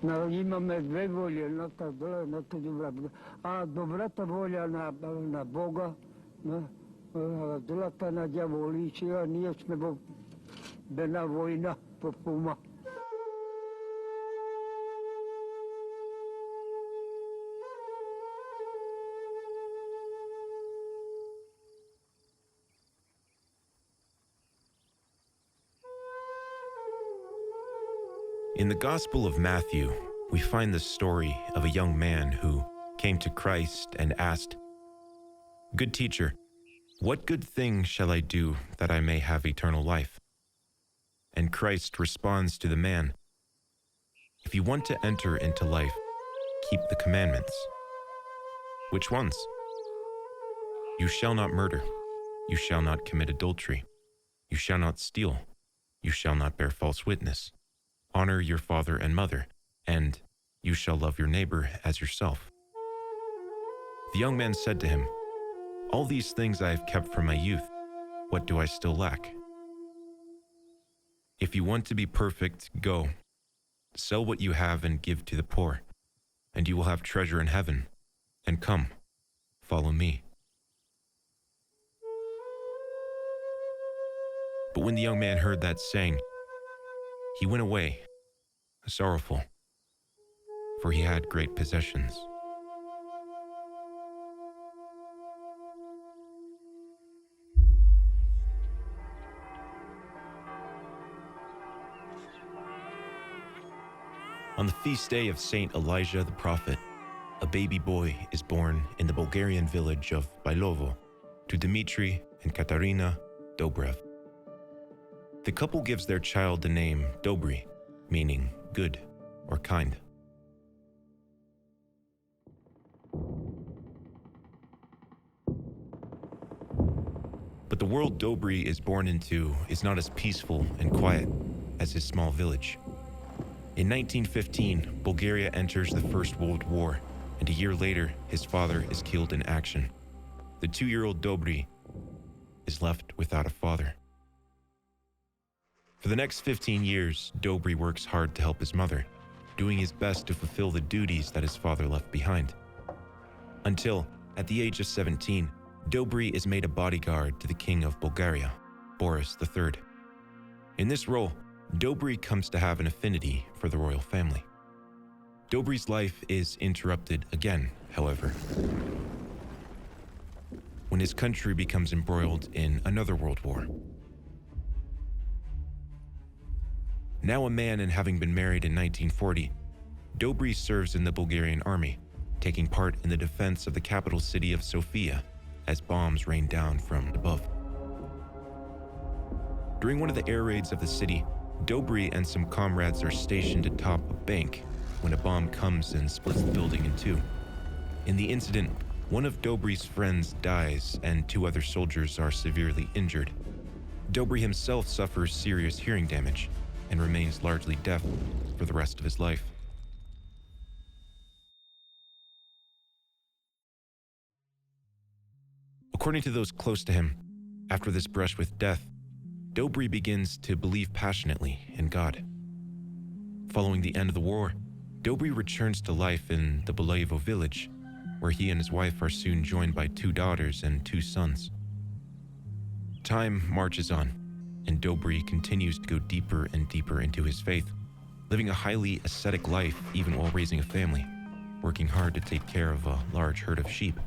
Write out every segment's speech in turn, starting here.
No, imame dve volje, jedna ta zla, jedna ta dobra. A dobrata volja na Boga, a zlata na djavoličija, nije smemo bena vojna popuma. In the Gospel of Matthew, we find the story of a young man who came to Christ and asked, "Good teacher, what good thing shall I do that I may have eternal life?" And Christ responds to the man, "If you want to enter into life, keep the commandments." "Which ones?" "You shall not murder. You shall not commit adultery. You shall not steal. You shall not bear false witness. Honor your father and mother, and you shall love your neighbor as yourself." The young man said to him, "All these things I have kept from my youth. What do I still lack?" "If you want to be perfect, go. Sell what you have and give to the poor, and you will have treasure in heaven. And come, follow me." But when the young man heard that saying, he went away, sorrowful, for he had great possessions. On the feast day of Saint Elijah the prophet, a baby boy is born in the Bulgarian village of Bailovo to Dmitry and Katarina Dobrev. The couple gives their child the name Dobry, meaning good or kind. But the world Dobry is born into is not as peaceful and quiet as his small village. In 1915, Bulgaria enters the First World War, and a year later, his father is killed in action. The 2-year-old Dobry is left without a father. For the next 15 years, Dobry works hard to help his mother, doing his best to fulfill the duties that his father left behind. Until, at the age of 17, Dobry is made a bodyguard to the King of Bulgaria, Boris III. In this role, Dobry comes to have an affinity for the royal family. Dobry's life is interrupted again, however, when his country becomes embroiled in another world war. Now a man and having been married in 1940, Dobry serves in the Bulgarian army, taking part in the defense of the capital city of Sofia as bombs rain down from above. During one of the air raids of the city, Dobry and some comrades are stationed atop a bank when a bomb comes and splits the building in two. In the incident, one of Dobry's friends dies and 2 other soldiers are severely injured. Dobry himself suffers serious hearing damage and remains largely deaf for the rest of his life. According to those close to him, after this brush with death, Dobry begins to believe passionately in God. Following the end of the war, Dobry returns to life in the Balayevo village, where he and his wife are soon joined by 2 daughters and 2 sons. Time marches on, and Dobry continues to go deeper and deeper into his faith, living a highly ascetic life even while raising a family, working hard to take care of a large herd of sheep.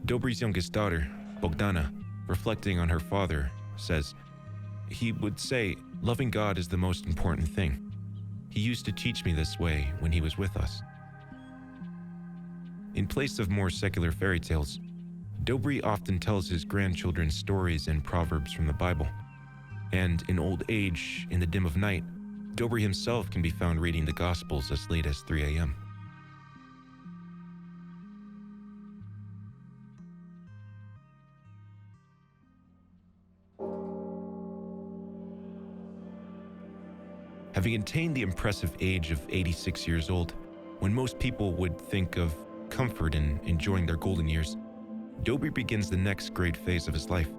Dobry's youngest daughter, Bogdana, reflecting on her father, says, "He would say, loving God is the most important thing. He used to teach me this way when he was with us." In place of more secular fairy tales, Dobry often tells his grandchildren stories and proverbs from the Bible. And in old age, in the dim of night, Dobry himself can be found reading the Gospels as late as 3 a.m. Having attained the impressive age of 86 years old, when most people would think of comfort in enjoying their golden years, Dobry begins the next great phase of his life.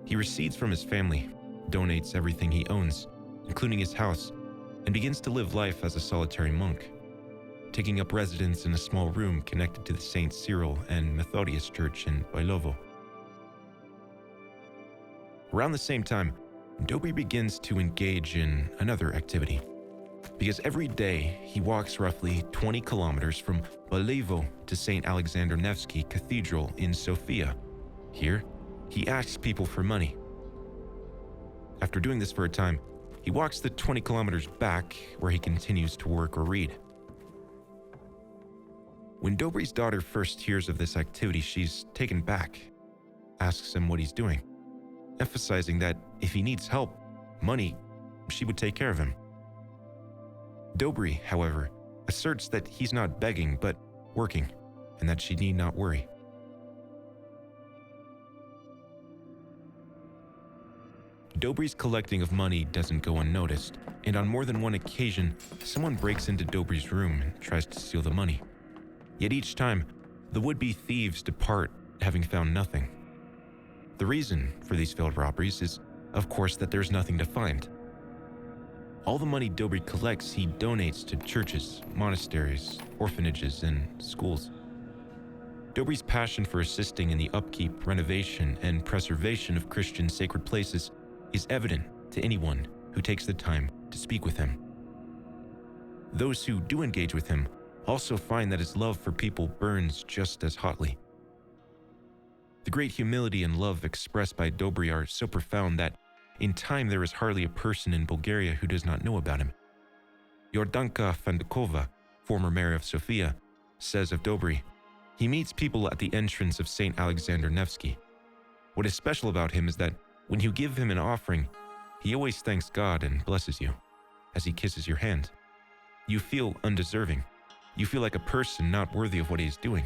He recedes from his family, donates everything he owns, including his house, and begins to live life as a solitary monk, taking up residence in a small room connected to the Sts Cyril and Methodius church in Bailovo. Around the same time, Dobry begins to engage in another activity, because every day he walks roughly 20 kilometers from Bailovo to St. Alexander Nevsky Cathedral in Sofia. Here, he asks people for money. After doing this for a time, he walks the 20 kilometers back, where he continues to work or read. When Dobry's daughter first hears of this activity, she's taken back, asks him what he's doing, emphasizing that if he needs help, money, she would take care of him. Dobry, however, asserts that he's not begging but working, and that she need not worry. Dobry's collecting of money doesn't go unnoticed, and on more than one occasion, someone breaks into Dobry's room and tries to steal the money. Yet each time, the would-be thieves depart, having found nothing. The reason for these failed robberies is, of course, that there's nothing to find. All the money Dobry collects, he donates to churches, monasteries, orphanages, and schools. Dobry's passion for assisting in the upkeep, renovation, and preservation of Christian sacred places is evident to anyone who takes the time to speak with him. Those who do engage with him also find that his love for people burns just as hotly. The great humility and love expressed by Dobry are so profound that in time there is hardly a person in Bulgaria who does not know about him. Yordanka Fandukova, former mayor of Sofia, says of Dobry, he meets people at the entrance of St. Alexander Nevsky. What is special about him is that when you give him an offering, he always thanks God and blesses you. As he kisses your hand, you feel undeserving. You feel like a person not worthy of what he is doing.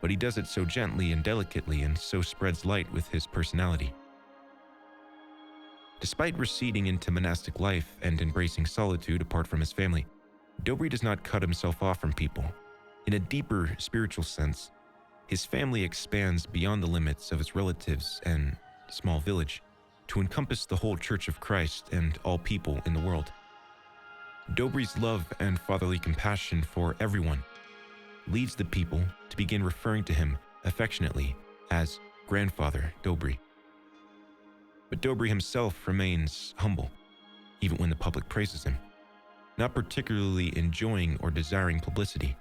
But he does it so gently and delicately, and so spreads light with his personality. Despite receding into monastic life and embracing solitude apart from his family, Dobry does not cut himself off from people. In a deeper spiritual sense, his family expands beyond the limits of his relatives and small village to encompass the whole Church of Christ and all people in the world. Dobry's love and fatherly compassion for everyone leads the people to begin referring to him affectionately as Grandfather Dobry. But Dobry himself remains humble, even when the public praises him, not particularly enjoying or desiring publicity.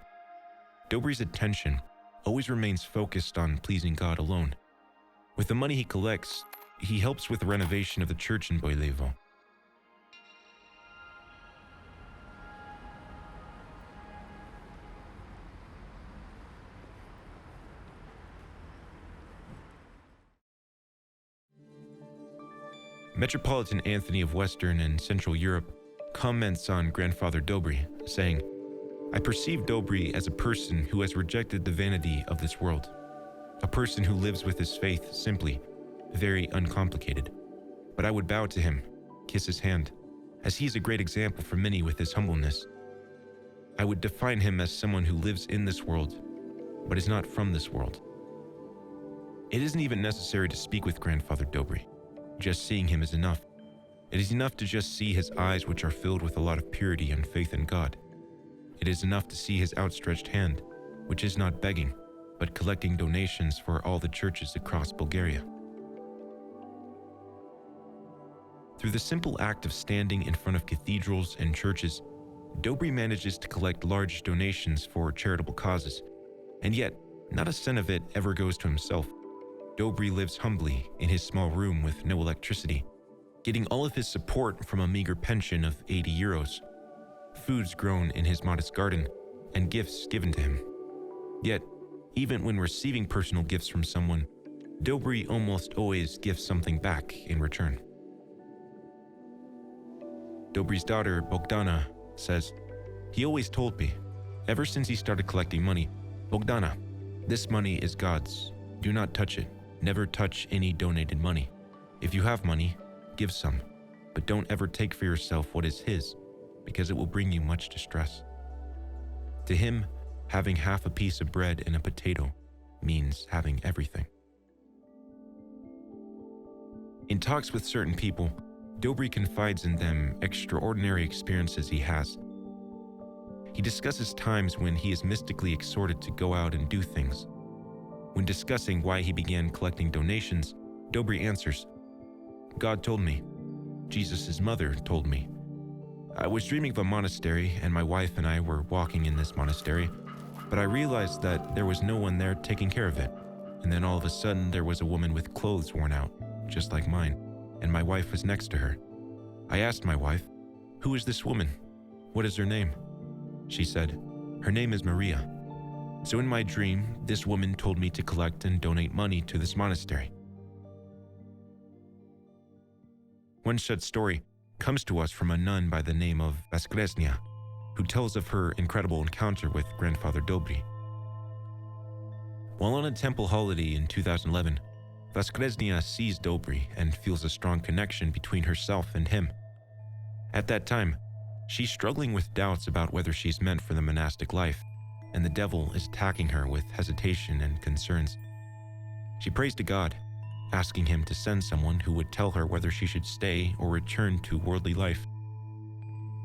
Dobry's attention always remains focused on pleasing God alone. With the money he collects, he helps with the renovation of the church in Bailovo. Metropolitan Anthony of Western and Central Europe comments on Grandfather Dobry, saying, I perceive Dobry as a person who has rejected the vanity of this world, a person who lives with his faith simply, very uncomplicated. But I would bow to him, kiss his hand, as he is a great example for many with his humbleness. I would define him as someone who lives in this world, but is not from this world. It isn't even necessary to speak with Grandfather Dobry. Just seeing him is enough. It is enough to just see his eyes, which are filled with a lot of purity and faith in God. It is enough to see his outstretched hand, which is not begging, but collecting donations for all the churches across Bulgaria. Through the simple act of standing in front of cathedrals and churches, Dobry manages to collect large donations for charitable causes, and yet not a cent of it ever goes to himself. Dobry lives humbly in his small room with no electricity, getting all of his support from a meager pension of 80 euros, foods grown in his modest garden, and gifts given to him. Yet, even when receiving personal gifts from someone, Dobry almost always gives something back in return. Dobry's daughter, Bogdana, says, he always told me, ever since he started collecting money, Bogdana, this money is God's. Do not touch it. Never touch any donated money. If you have money, give some, but don't ever take for yourself what is his, because it will bring you much distress. To him, having half a piece of bread and a potato means having everything. In talks with certain people, Dobry confides in them extraordinary experiences he has. He discusses times when he is mystically exhorted to go out and do things. When discussing why he began collecting donations, Dobry answers, "God told me. Jesus' mother told me. I was dreaming of a monastery, and my wife and I were walking in this monastery, but I realized that there was no one there taking care of it. And then all of a sudden there was a woman with clothes worn out, just like mine, and my wife was next to her. I asked my wife, 'Who is this woman? What is her name?' She said, 'Her name is Maria.' So in my dream, this woman told me to collect and donate money to this monastery." One such story comes to us from a nun by the name of Vaskresnia, who tells of her incredible encounter with Grandfather Dobry. While on a temple holiday in 2011, Vaskresnia sees Dobry and feels a strong connection between herself and him. At that time, she's struggling with doubts about whether she's meant for the monastic life, and the devil is attacking her with hesitation and concerns. She prays to God, asking him to send someone who would tell her whether she should stay or return to worldly life.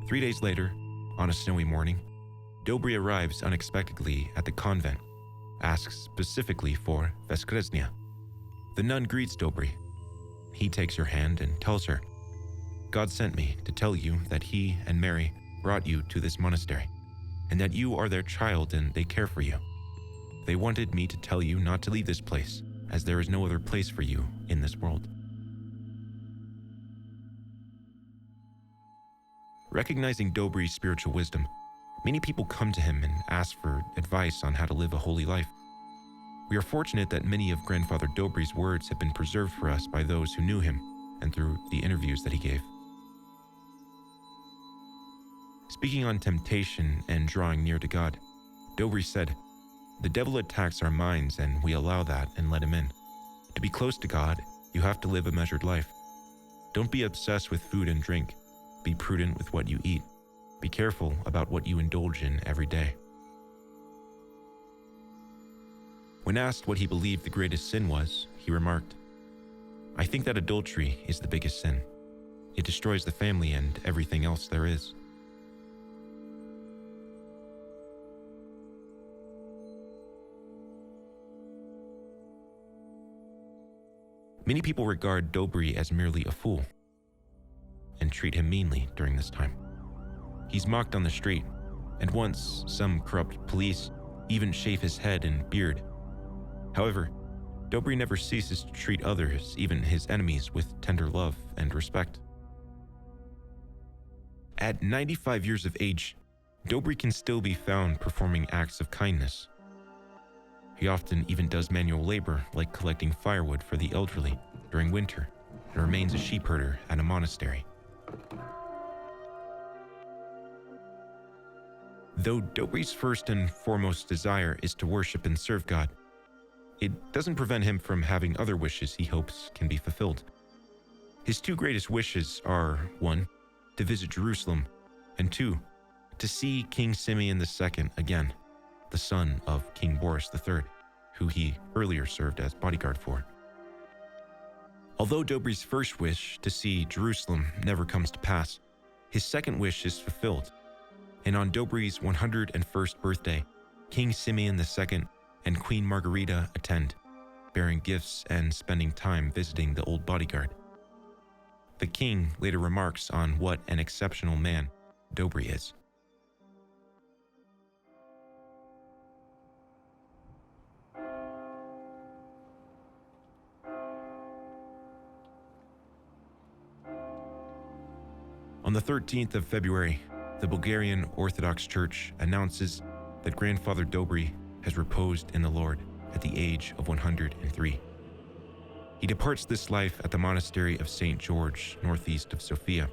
3 days later, on a snowy morning, Dobry arrives unexpectedly at the convent, asks specifically for Vaskresnia. The nun greets Dobry. He takes her hand and tells her, "God sent me to tell you that he and Mary brought you to this monastery, and that you are their child and they care for you. They wanted me to tell you not to leave this place, as there is no other place for you in this world." Recognizing Dobry's spiritual wisdom, many people come to him and ask for advice on how to live a holy life. We are fortunate that many of Grandfather Dobry's words have been preserved for us by those who knew him and through the interviews that he gave. Speaking on temptation and drawing near to God, Dobry said, "The devil attacks our minds and we allow that and let him in. To be close to God, you have to live a measured life. Don't be obsessed with food and drink. Be prudent with what you eat. Be careful about what you indulge in every day." When asked what he believed the greatest sin was, he remarked, "I think that adultery is the biggest sin. It destroys the family and everything else there is." Many people regard Dobry as merely a fool and treat him meanly during this time. He's mocked on the street, and once some corrupt police even shave his head and beard. However, Dobry never ceases to treat others, even his enemies, with tender love and respect. At 95 years of age, Dobry can still be found performing acts of kindness. He often even does manual labor like collecting firewood for the elderly during winter and remains a sheep herder at a monastery. Though Dobry's first and foremost desire is to worship and serve God, it doesn't prevent him from having other wishes he hopes can be fulfilled. His two greatest wishes are, 1, to visit Jerusalem, and 2, to see King Simeon II again, the son of King Boris III, who he earlier served as bodyguard for. Although Dobry's first wish to see Jerusalem never comes to pass, his second wish is fulfilled, and on Dobry's 101st birthday, King Simeon II and Queen Margarita attend, bearing gifts and spending time visiting the old bodyguard. The king later remarks on what an exceptional man Dobry is. On the 13th of February, the Bulgarian Orthodox Church announces that Grandfather Dobry has reposed in the Lord at the age of 103. He departs this life at the monastery of St. George, northeast of Sofia,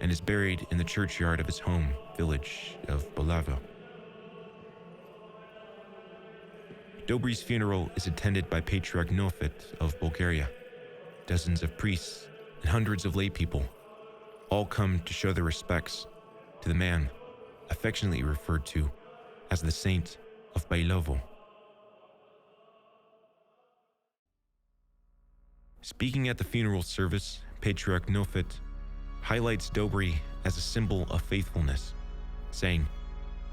and is buried in the churchyard of his home village of Bolavo. Dobry's funeral is attended by Patriarch Nofit of Bulgaria. Dozens of priests and hundreds of lay people all come to show their respects to the man affectionately referred to as the Saint of Bailovo. Speaking at the funeral service, Patriarch Nofit highlights Dobry as a symbol of faithfulness, saying,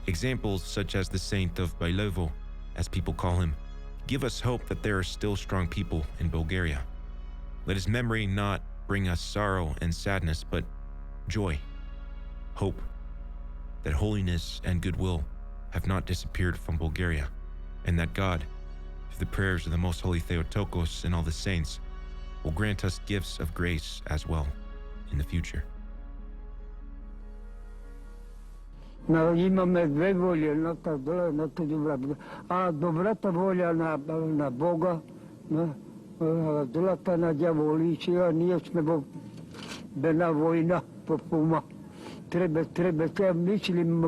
"Examples such as the Saint of Bailovo, as people call him, give us hope that there are still strong people in Bulgaria. Let his memory not bring us sorrow and sadness, but joy, hope, that holiness and goodwill have not disappeared from Bulgaria, and that God, through the prayers of the Most Holy Theotokos and all the saints, will grant us gifts of grace as well in the future." No, imаме две воли, едната зла, едната добра. А добрата воля на Бога, а злата на дяволичия, ние сме в една война по ума. Трябва да мислим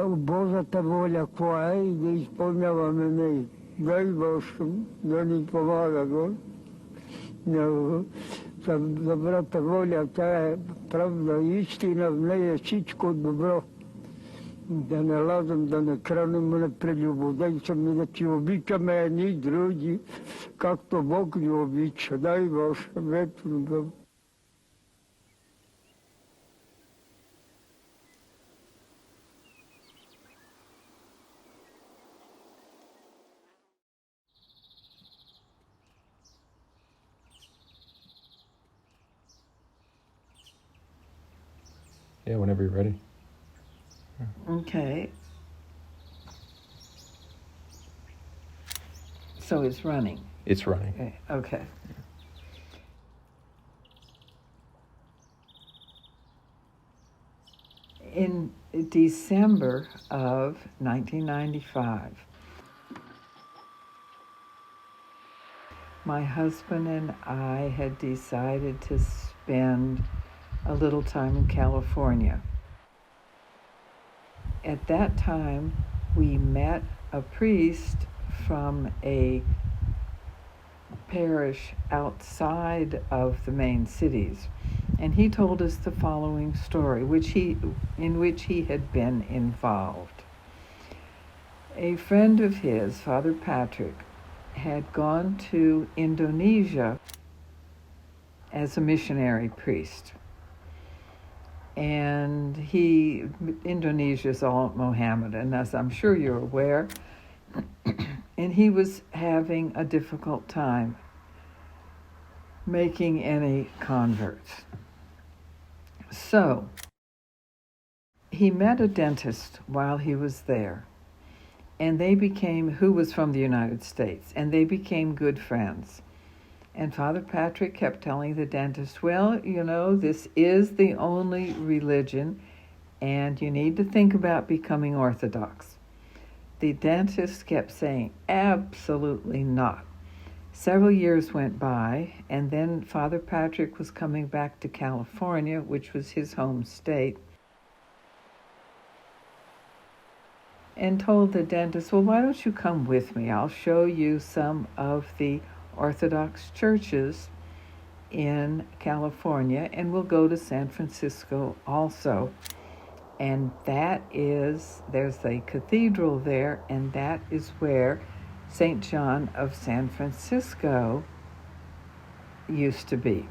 Божата воля, коя е, и да изпълняваме нея. Дай Боже да ни помага, Бог. За добрата воля, тя е правда, истина, в нея е всичко добро. Да не лазим, да не кранем, да не прелюбодействаме, да ти обичаме едни други, както Бог ни обича. Дай Боже, вечно да. Yeah, whenever you're ready. Okay. So it's running. It's running. Okay. In December of 1995, my husband and I had decided to spend a little time in California. At that time, we met a priest from a parish outside of the main cities, and he told us the following story, in which he had been involved. A friend of his, Father Patrick, had gone to Indonesia as a missionary priest. And Indonesia's all Mohammedan, as I'm sure you're aware, and he was having a difficult time making any converts. So, he met a dentist while he was there, and who was from the United States, and they became good friends. And Father Patrick kept telling the dentist, well, this is the only religion, and you need to think about becoming Orthodox. The dentist kept saying, absolutely not. Several years went by, and then Father Patrick was coming back to California, which was his home state, and told the dentist, well, why don't you come with me? I'll show you some of the Orthodox churches in California, and we'll go to San Francisco also. And there's a cathedral there, and that is where St. John of San Francisco used to be.